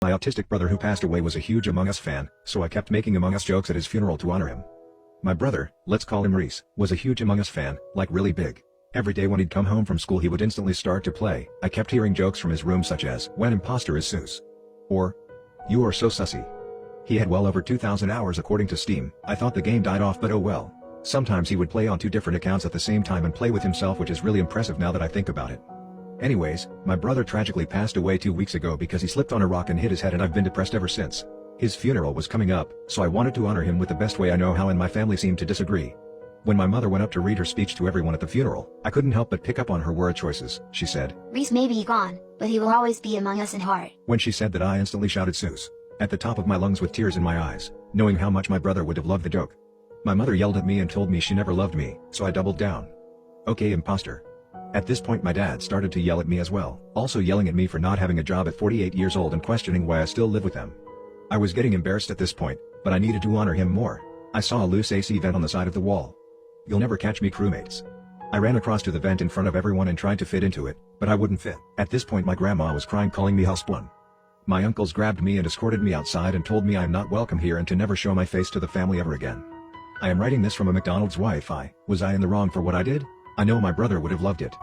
My autistic brother who passed away was a huge Among Us fan, so I kept making Among Us jokes at his funeral to honor him. My brother, let's call him Reese, was a huge Among Us fan, like really big. Every day when he'd come home from school he would instantly start to play. I kept hearing jokes from his room such as, "When imposter is Seuss," or, "You are so sussy." He had well over 2,000 hours according to Steam. I thought the game died off, but oh well. Sometimes he would play on 2 different accounts at the same time and play with himself, which is really impressive now that I think about it. Anyways, my brother tragically passed away 2 weeks ago because he slipped on a rock and hit his head, and I've been depressed ever since. His funeral was coming up, so I wanted to honor him with the best way I know how, and my family seemed to disagree. When my mother went up to read her speech to everyone at the funeral, I couldn't help but pick up on her word choices. She said, "Reese may be gone, but he will always be among us in heart." When she said that, I instantly shouted Seuss at the top of my lungs with tears in my eyes, knowing how much my brother would have loved the joke. My mother yelled at me and told me she never loved me, so I doubled down. "Okay, imposter." At this point my dad started to yell at me as well, also yelling at me for not having a job at 48 years old and questioning why I still live with them. I was getting embarrassed at this point, but I needed to honor him more. I saw a loose AC vent on the side of the wall. "You'll never catch me, crewmates." I ran across to the vent in front of everyone and tried to fit into it, but I wouldn't fit. At this point my grandma was crying, calling me houseblown. My uncles grabbed me and escorted me outside and told me I am not welcome here and to never show my face to the family ever again. I am writing this from a McDonald's Wi-Fi. Was I in the wrong for what I did? I know my brother would have loved it.